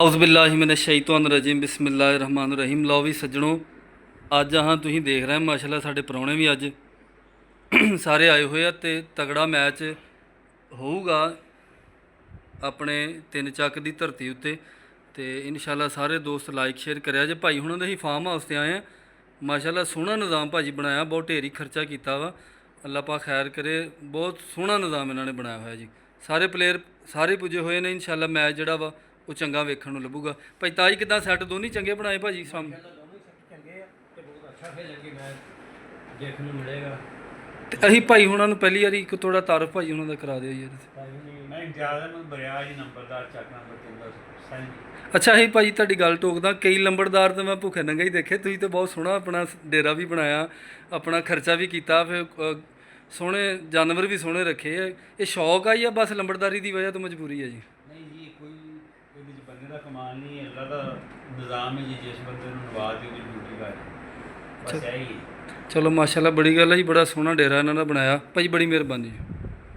ਔਜ਼ੁਬਿल्लाहि मिनश्शैतानिर्रजीम बिस्मिल्लाहिर्रहमानिर्रहीम। ਲਓ ਵੀ ਸੱਜਣੋ, ਅੱਜ ਤੁਸੀਂ ਦੇਖ ਰਹੇ ਮਾਸ਼ਾਅੱਲਾ ਸਾਡੇ ਪ੍ਰਾਹੁਣੇ ਵੀ ਅੱਜ ਸਾਰੇ ਆਏ ਹੋਏ ਆ ਤੇ ਤਗੜਾ ਮੈਚ ਹੋਊਗਾ ਆਪਣੇ ਤਿੰਨ ਚੱਕ ਦੀ ਧਰਤੀ ਉੱਤੇ। ਤੇ ਇਨਸ਼ਾਅੱਲਾ ਸਾਰੇ ਦੋਸਤ ਲਾਈਕ ਸ਼ੇਅਰ ਕਰਿਆ ਜੇ। ਭਾਈ ਹੁਣਾਂ ਦੇ ਅਸੀਂ ਫਾਰਮ ਹਾਊਸ ਤੇ ਆਏ ਆ। ਮਾਸ਼ਾਅੱਲਾ ਸੋਹਣਾ ਨਿਜ਼ਾਮ ਭਾਜੀ ਬਣਾਇਆ, ਬਹੁਤ ਢੇਰੀ ਖਰਚਾ ਕੀਤਾ ਵਾ। ਅੱਲਾਹ ਪਾਕ ਖੈਰ ਕਰੇ, ਬਹੁਤ ਸੋਹਣਾ ਨਿਜ਼ਾਮ ਇਹਨਾਂ ਨੇ ਬਣਾਇਆ ਹੋਇਆ ਜੀ। ਸਾਰੇ ਪਲੇਅਰ ਸਾਰੇ ਪੁੱਜੇ ਹੋਏ ਨੇ। ਇਨਸ਼ਾਅੱਲਾ ਮੈਚ ਜਿਹੜਾ ਵਾ ਉਹ ਚੰਗਾ ਵੇਖਣ ਨੂੰ ਲੱਭੂਗਾ। ਭਾਈ ਤਾਜ ਕਿੱਦਾਂ ਸੈੱਟ ਦੋਨੇ ਚੰਗੇ ਬਣਾਏ ਭਾਜੀ ਸਾਹਮਣੇ? ਚੰਗੇ ਆ ਤੇ ਬਹੁਤ ਅੱਛਾ ਖੇਲਣਗੇ, ਮੈਚ ਦੇਖਣ ਨੂੰ ਮਿਲੇਗਾ। ਤੇ ਅਸੀਂ ਭਾਈ ਹੁਣਾਂ ਨੂੰ ਪਹਿਲੀ ਵਾਰੀ ਇੱਕ ਥੋੜਾ ਤਾਰਫ ਭਾਜੀ ਹੁਣਾਂ ਦਾ ਕਰਾ ਦਿਓ ਯਾਰ। ਮੈਂ ਜ਼ਿਆਦਾ ਨੂੰ ਬਰਿਆ ਜੀ ਨੰਬਰਦਾਰ ਚੱਕ ਨੰਬਰ 3 ਦਾ ਸਾਈਨ। ਅੱਛਾ ਅਸੀਂ ਭਾਜੀ ਤੁਹਾਡੀ ਗੱਲ ਟੋਕਦਾ, ਕਈ ਲੰਬੜਦਾਰ ਤਾਂ ਮੈਂ ਭੁੱਖੇ ਨੰਗੇ ਹੀ ਦੇਖੇ, ਤੁਸੀਂ ਤਾਂ ਬਹੁਤ ਸੋਹਣਾ ਆਪਣਾ ਡੇਰਾ ਵੀ ਬਣਾਇਆ, ਆਪਣਾ ਖਰਚਾ ਵੀ ਕੀਤਾ, ਫਿਰ ਸੋਹਣੇ ਜਾਨਵਰ ਵੀ ਸੋਹਣੇ ਰੱਖੇ ਆ। ਇਹ ਸ਼ੌਕ ਆ ਜਾਂ ਬਸ ਲੰਬੜਦਾਰੀ ਦੀ ਵਜ੍ਹਾ ਤੋਂ ਮਜਬੂਰੀ ਹੈ ਜੀ? ਨਹੀਂ ਜੀ, ਕੋਈ ਇਹਦੇ 'ਚ ਬੰਦੇ ਦਾ ਕਮਾਲ ਨਹੀਂ, ਅੱਲਾ ਦਾ ਨਿਜ਼ਾਮ ਹੈ ਜੀ। ਜਿਸ ਬੰਦੇ ਨੂੰ ਨਵਾਜ਼ ਦੀ ਉਹਦੀ ਡਿਊਟੀ ਕਰ, ਬਸ ਇਹੀ। ਚਲੋ ਮਾਸ਼ਾਅੱਲਾ ਬੜੀ ਗੱਲ ਹੈ ਜੀ, ਬੜਾ ਸੋਹਣਾ ਡੇਰਾ ਇਹਨਾਂ ਦਾ ਬਣਾਇਆ ਭਾਜੀ, ਬੜੀ ਮਿਹਰਬਾਨੀ ਜੀ।